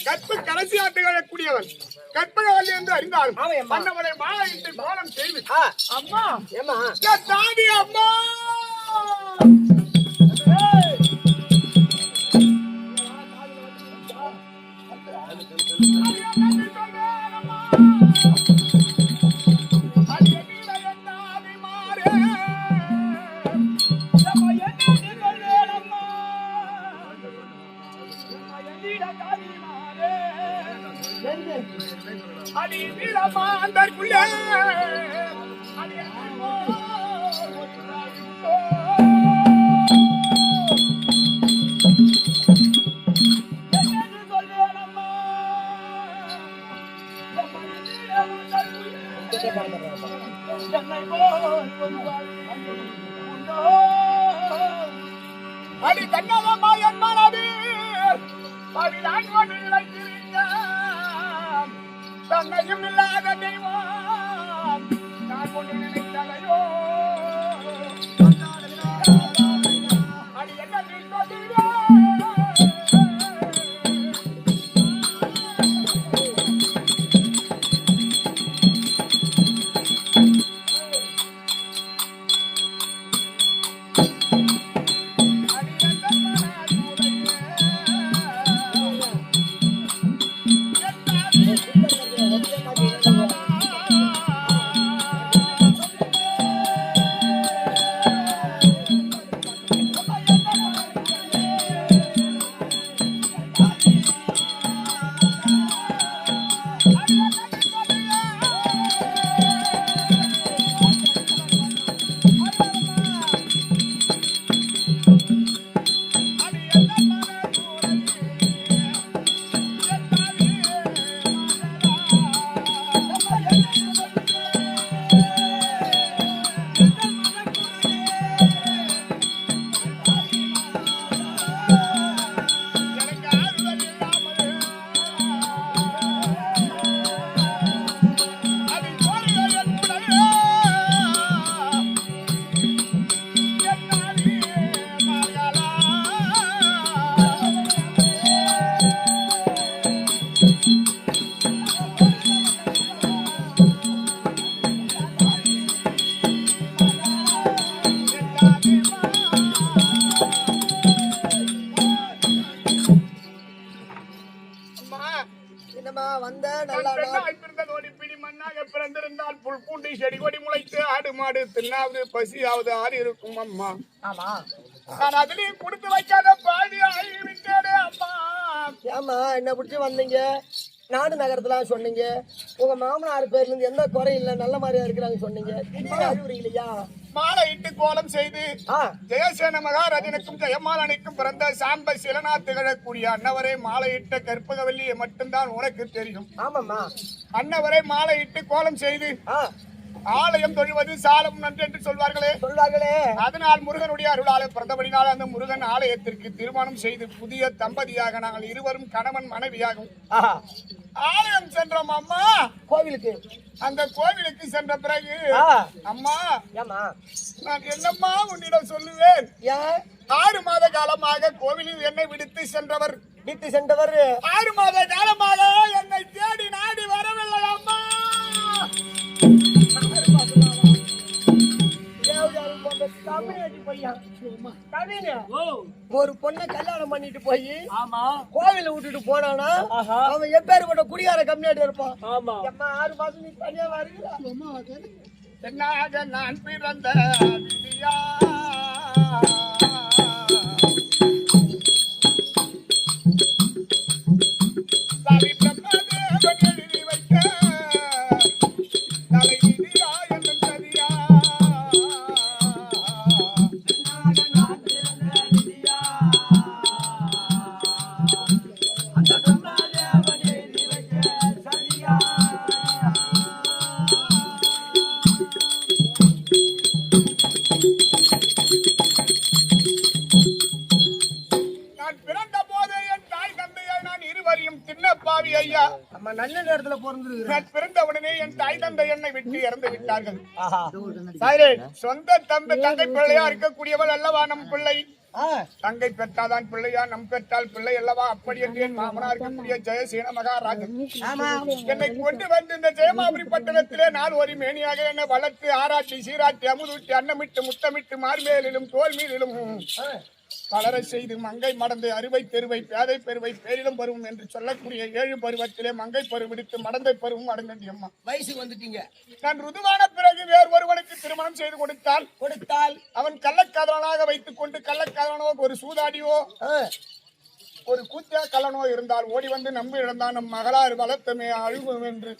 கற்ப கடைசி ஆட்டுகளைக்கூடியவன் கற்பகவல்லி என்று அறிந்தாலும் மன்னவரை மாலையிட்டு கோலம் செய்து அம்மா ஏமா தாடி அம்மா அடி வீரமாந்தற்குள்ளே அடி அடி கண்ணவமா என் மனது அடி நான் கொண்டு நினைக்கிறேன் தன்னையும் இல்லாத தெய்வம் நான் கொண்டு நினைத்தலையோ அடி என்ன பிறந்திருந்தால் புல் பூண்டி செடி கொடி முளைத்து ஆடு மாடு தின்னாவது பசியாவது ஆறு இருக்கும் அம்மா. நான் அதுலயும் கொடுத்து வைக்காத பாடி ஆகிவிட்டேனே அம்மா. ஏமா என்ன பிடிச்சி வந்தீங்க? நாடு நகரத்துல சொன்னீங்க உங்க மாமனார் பேர்ல இருந்து எந்த குறை இல்ல நல்ல மாதிரியா இருக்கிறாங்க சொன்னீங்க. இல்லையா மாலை இட்டு கோலம் செய்து ஜெயசேன மகாராஜனுக்கும் ஜெயமாலனுக்கும் பிறந்த சாம்ப சிலனா திகழக்கூடிய அன்னவரை மாலையிட்ட கற்பகவல்லியை மட்டும்தான் உனக்கு தெரியும். ஆமாம்மா. அன்னவரை மாலையிட்டு கோலம் செய்து ஆலயம் தொழுவது சாலம் நன்று என்று சொல்வார்களே. அதனால் முருகனுடைய அருளால பிறந்தபடினால் அந்த முருகன் ஆலயத்திற்கு திருமணம் செய்து புதிய தம்பதியாக நாங்கள் இருவரும் கணவன் மனைவியாகும் ஆலயம் சென்றோம் அம்மா. கோவிலுக்கு அந்த கோவிலுக்கு சென்ற பிறகு அம்மா நான் என்னம்மா உன்னிடம் சொல்லுவேன். 6 மாத காலமாக கோவிலில் என்னை விடுத்து சென்றவர் 6 மாத காலமாக என்னை தேடி நாடி வரவில்லை அம்மா. ஒரு பொண்ணை கல்யாணம் பண்ணிட்டு போய் கோவில விட்டுட்டு போனானா அவன் எப்பேற்பட்ட குடிகார கம்மியாட்டு இருப்பான். 6 மாசம் நீ தனியா வருகிறா. என்னாக நான் பிறந்த விதியா சாமி பிரம்மதேவன் எழுதி வைக்க தலை விதியா என்னும் சதியா நல்ல நேரத்துல பிறந்து பிறந்த உடனே என் தாய் தந்தை என்னை விட்டு இறந்து விட்டார்கள். சொந்த தங்கை பிள்ளையா இருக்கக்கூடியவள் அல்லவா நம் பிள்ளை. தங்கை பெற்றாதான் பிள்ளையா, நம் பெற்றால் பிள்ளை அல்லவா. அப்படி என்று என் மாமனா இருக்கக்கூடிய ஜெயசேன மகாராஜன் என்னை கொண்டு வந்து இந்த ஜெயமாபுரி பட்டணத்திலே நாள் ஒரு மேனியாக என்னை வளர்த்து ஆராட்டி சீராட்டி அமுதூட்டி அன்னமிட்டு முத்தமிட்டு மார்மேலிலும் தோல் மீதிலும் வளர செய்து மங்கை மடந்தை அறுவை தெருவை பேதை பெருவை பேரிலும் பருவம் என்று சொல்லக்கூடிய 7 பருவத்திலே மங்கை பருவம் விடுத்து மடந்தை பருவம் அடங்கி அம்மா வயசுக்கு வந்துட்டீங்க. நான் ருதுவான பிறகு வேறு ஒருவனுக்கு திருமணம் செய்து கொடுத்தால் அவன் கள்ளக்காதலனாக வைத்துக் கொண்டு கள்ளக்காதலனோ ஒரு சூதாடியோ ஒரு கூத்தியா கல்லனோ இருந்தால் ஓடி வந்து நம்பி இழந்தான் நம் மகளாறு வளர்த்தமே அழுகும் என்று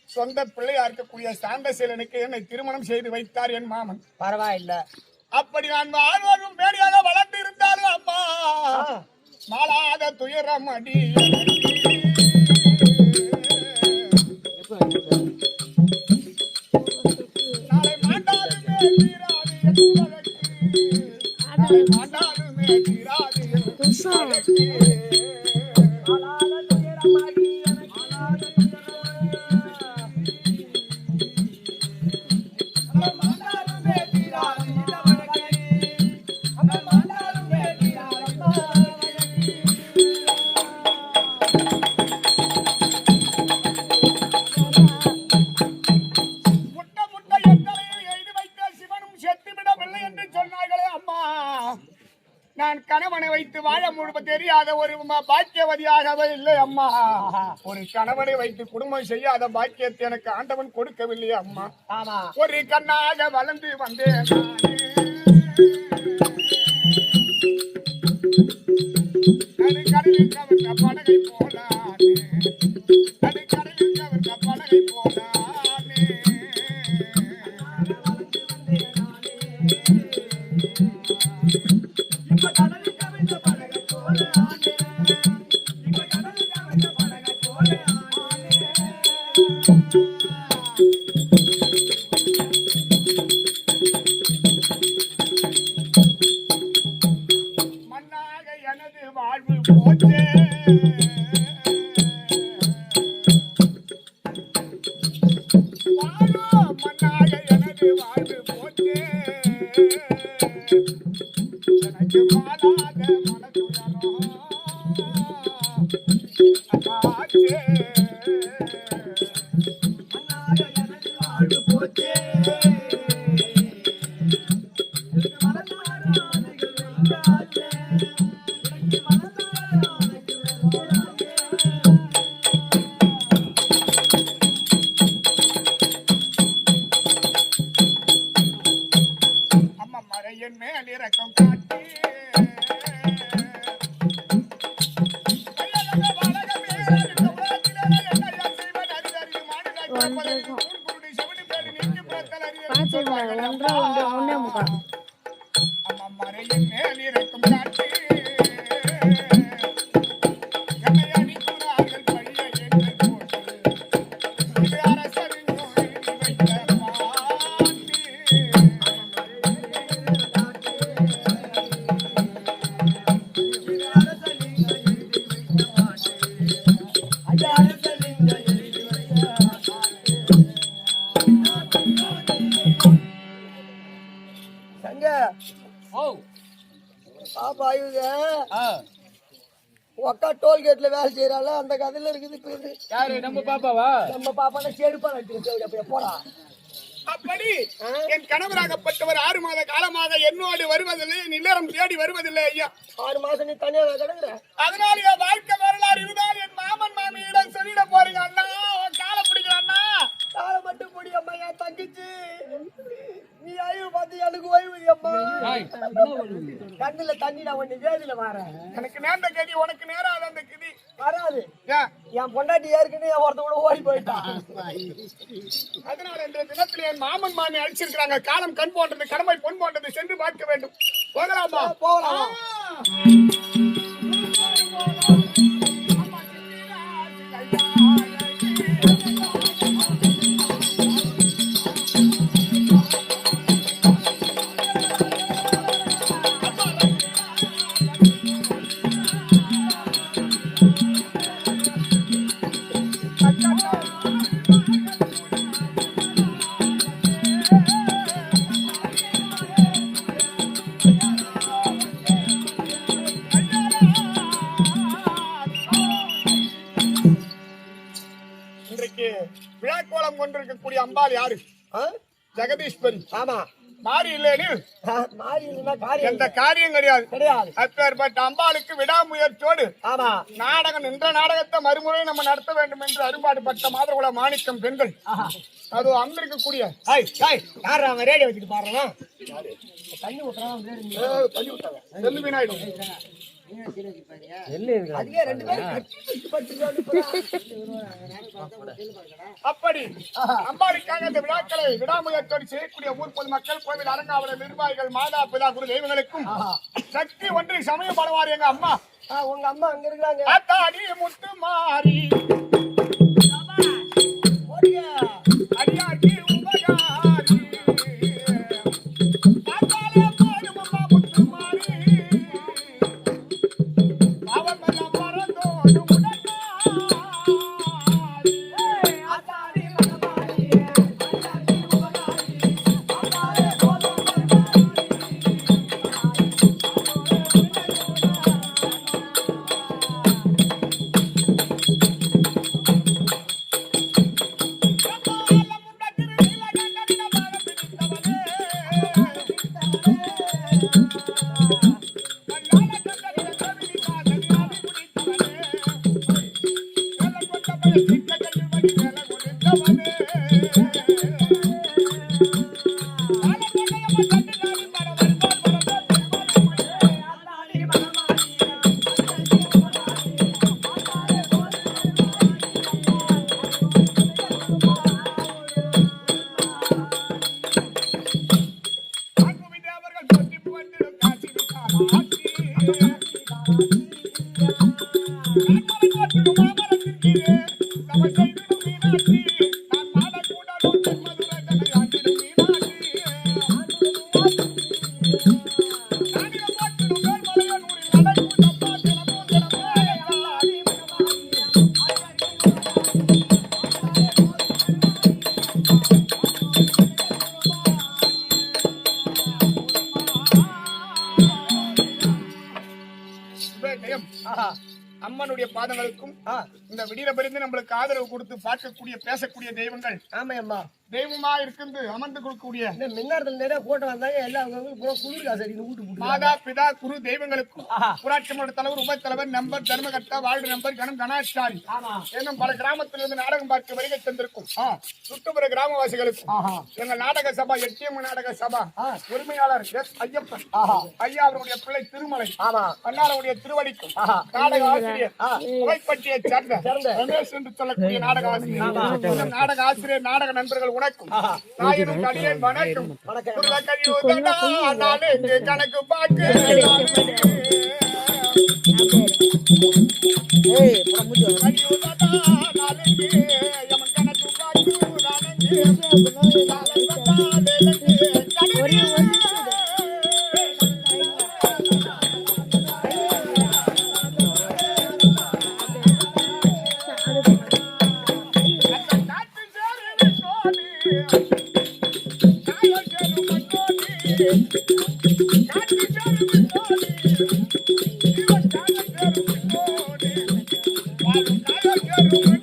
சொந்த பிள்ளையா இருக்கக்கூடிய சாந்தசீலனுக்கு என்னை திருமணம் செய்து வைத்தார் என் மாமன். பரவாயில்லை. அப்படி நான் வாழ்வரும் பேடியாக வளர்ந்து இருந்தாலும் அம்மா மாளாத துயரம் அடி நாளை மாண்டாலுமே தீராது நாளை மாண்டாலுமே தீராது நான் கணவனை வைத்து வாழ முழுவ தெரியாத ஒரு பாக்கியவதியாகவே இல்லை அம்மா. ஒரு கணவனை வைத்து குடும்பம் செய்யாத பாக்கியத்தை எனக்கு ஆண்டவன் கொடுக்கவில்லை அம்மா. ஒரு கண்ணாக வளர்ந்து வந்தேன் கடலில் கவர்ந்த படகை போலானே அது கடலில் கவர்ந்த படகை போலானே மண்ணாக எனது வாழ்வு போச்சே மண்ணாக எனது வாழ்வு போச்சே எனக்கு மாறாத மனதுயரோ அதாச்சே மண்ணாக எனது வாழ்வு போச்சே என் மேல் இறக்கம் காட்டி மறையின் மேல் இறக்கம் காட்டி என்னை அடிக்கிறார்கள் பழிய என்று போட்டு இது அரசரின் வைத்த பாப்பா இவங்க ஒக்கா டோல்கேட்ல வேலை செய்யறாள் அந்த கதையில இருக்குது இப்ப இது. யாரு நம்ம பாப்பாவா? நம்ம பாப்பானா செருப்பா நட்டு போடா. அப்படி என் கணவராகப்பட்டவர் 6 மாத காலமாக என்னோடு வருவதில்லை, நிலரம் தேடி வருவதில்லை ஐயா. 6 மாசம் நீ தனியா கிடக்குற. அதனால என் வாழ்க்கை வரலாறு இருந்தால் என் மாமன் மாமியிடம் சொல்லிட போறீங்க. அண்ணா காலை பிடிக்கிற அண்ணா. காலை மட்டும் பிடி அம்மா, என் தங்கச்சி நீ ஐயோ பார்த்து எனக்கு ஓய்வு அம்மா. கண்ணுல தண்ணிடா ஒண்ணு வேதியில வர. எனக்கு நேர்ந்த கதி, உனக்கு நேராது அந்த கதி வராது. ஏன்? என் பொண்டாட்டி ஏற்கனவே என் ஒருத்த கூட ஓடி போயிட்டான். அதனால இன்றைய தினத்தில் என் மாமன் மாமி அழிச்சிருக்கிறாங்க. காலம் கண் போன்றது, கடமை பொன் போன்றது, சென்று பார்க்க வேண்டும். போகலாமா? போகலாம். இன்றைக்கு விழாக்கோலம் கொண்டிருக்கக்கூடிய அம்பாள் யாரு? ஜெகதீஸ்வரி. ஆமா. மாறி இல்லையெனில் மாறி இல்லைன்னா காரியம் எந்த காரியம் கிடையாது. கிடையாது. அப்பேற்பட்ட அம்பாளுக்கு விடாமுயற்சியோடு ஆமா நாடகம் நின்ற நாடகத்தை மறுமுறை நம்ம நடத்த வேண்டும் என்று அரும்பாடுபட்ட மாதகுல மாணிக்கம் பெண்கள் அது அங்கிருக்கக்கூடிய யாரா அவன் ரேடியோ வச்சுட்டு பாடுறானா? தண்ணி ஊத்துறான். தள்ளி விட்டாங்க. செல்லுமீன் ஆயிடும். அதுக்கே 2 பேரும் கட்டி அப்படி அம்பாளுக்காக இந்த விழாக்களை விடாமுயற்சியோடு செய்யக்கூடிய ஊர் பொதுமக்கள், கோவில் அரங்காவலர், நிர்வாகிகள், மாதா பிதா குரு தெய்வங்களுக்கும் சக்தி ஒன்று சமயப்படுவார் எங்க அம்மா. உங்க அம்மா அங்க இருக்காங்க. அத்தாடி முத்து மாறி அடியாக்கி உபகாரி பார்த்தாலே போதும் அம்மா முத்து மாறி அவன் மனம் மறந்தோடு அம்மனுடைய பாதங்களுக்கும் இந்த விடிய பிரிந்து நம்மளுக்கு ஆதரவு கொடுத்து பார்க்கக்கூடிய பேசக்கூடிய தெய்வங்கள் ஆமையம்மா தெய்வமா இருந்து அமர்ந்து கொடுக்கக்கூடிய மின்னாரத்துல நிறைய கூட்டம் வந்தாங்க. எல்லாம் குளிர் காசடி வீட்டு மாதா பிதா குரு தெய்வங்களுக்கும் ஊராட்சி மன்ற தலைவர், உப தலைவர், நம்பர், தர்மகர்த்தா, வார்டு நம்பர், கணம் கணாச்சாரி இன்னும் பல கிராமத்திலிருந்து நாடகம் பார்க்க வருகை தந்திருக்கும் சுற்றுப்புற கிராமவாசிகளுக்கும் எங்கள் நாடக சபா, எட்டிஎம் நாடக சபா உரிமையாளர் எஸ் ஐயப்பன் ஐயா அவருடைய பிள்ளை திருமலை அண்ணாருடைய திருவடிக்கும் நாடக ஆசிரியர் புகைப்பட்டியை சேர்ந்த ரமேஷ் என்று சொல்லக்கூடிய நாடக ஆசிரியர், நாடக ஆசிரியர், நாடக நண்பர்கள் உனக்கும் நாயனும் அடியேன் வணக்கம். கணக்கு பாக்கு காட்டி தாயோ சேரும்